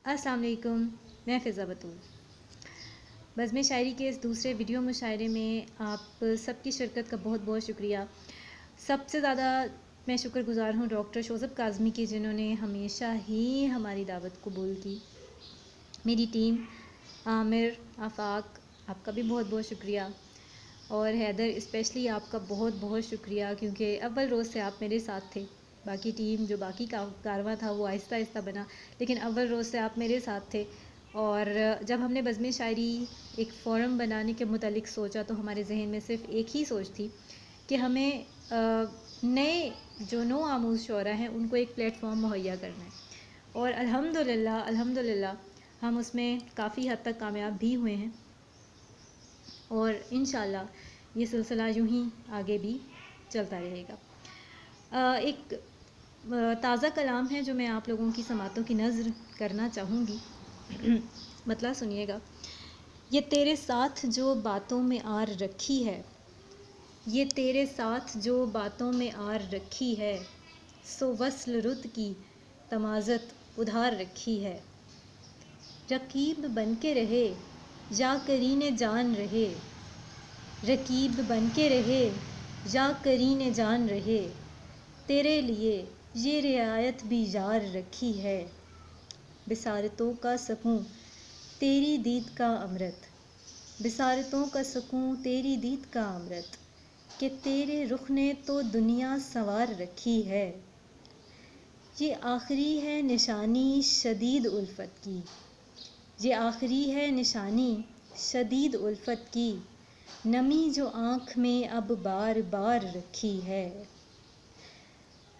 अस्सलाम वालेकुम, मैं फ़िज़ा बतूल। बज़्म शायरी के इस दूसरे वीडियो मुशायरे में आप सबकी शिरकत का बहुत बहुत शुक्रिया। सबसे ज़्यादा मैं शुक्रगुज़ार हूँ डॉक्टर शोज़ब काज़मी की, जिन्होंने हमेशा ही हमारी दावत कबूल की। मेरी टीम आमिर, आफाक, आपका भी बहुत बहुत शुक्रिया, और हैदर स्पेशली आपका बहुत बहुत शुक्रिया, क्योंकि अव्वल रोज़ से आप मेरे साथ थे। बाकी टीम जो बाकी कारवां था वो आहिस्ता आहिस्ता बना, लेकिन अव्वल रोज़ से आप मेरे साथ थे। और जब हमने बज़्म शायरी एक फ़ोरम बनाने के मुतालिक सोचा तो हमारे जहन में सिर्फ़ एक ही सोच थी कि हमें नए जो नो आमूज़ शोरा हैं उनको एक प्लेटफॉर्म मुहैया करना है, और अल्हम्दुलिल्लाह हम उसमें काफ़ी हद तक कामयाब भी हुए हैं, और इंशाअल्लाह ये सिलसिला यूं ही आगे भी चलता रहेगा। एक ताज़ा कलाम है जो मैं आप लोगों की समातों की नज़र करना चाहूँगी। मतलब सुनिएगा। ये तेरे साथ जो बातों में आर रखी है, ये तेरे साथ जो बातों में आर रखी है, सो वस्ल रुत की तमाज़त उधार रखी है। रकीब बन के रहे या करीने जान रहे, रकीब बन के रहे या करीने जान रहे, तेरे लिए ये रियायत भी यार रखी है। बिसारतों का सकूं तेरी दीद का अमृत, बिसारतों का सकूं तेरी दीद का अमृत, कि तेरे रुख ने तो दुनिया संवार रखी है। ये आखिरी है निशानी शदीद उल्फत की, ये आखिरी है निशानी शदीद उल्फत की, नमी जो आँख में अब बार बार रखी है।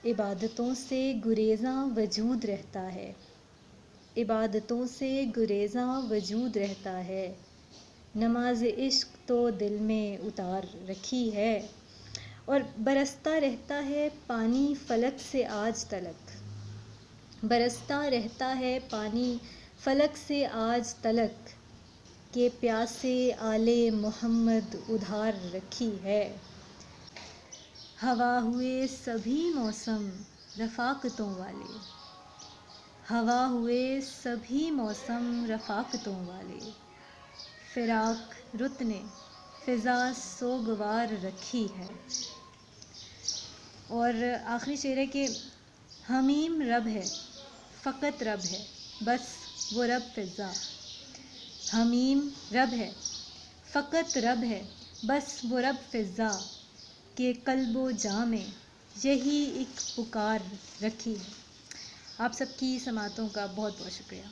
इबादतों से गुरेज़ां वजूद रहता है, इबादतों से गुरेज़ां वजूद रहता है, नमाज इश्क तो दिल में उतार रखी है। और बरसता रहता है पानी फलक से आज तलक, बरसता रहता है पानी फलक से आज तलक, के प्यासे आले मोहम्मद उधार रखी है। हवा हुए सभी मौसम रफ़ाक़तों वाले, हवा हुए सभी मौसम रफ़ाक़तों वाले, फ़िराक़ रुत ने फ़िज़ा सोगवार रखी है। और आखिरी शेर है कि हमीम रब है फ़कत रब है, बस वो रब फ़िज़ा, हमीम रब है फ़कत रब है, बस वो रब फ़िज़ा, के क़ल्बो जाँ में यही एक पुकार रखी है। आप सबकी समातों का बहुत बहुत शुक्रिया।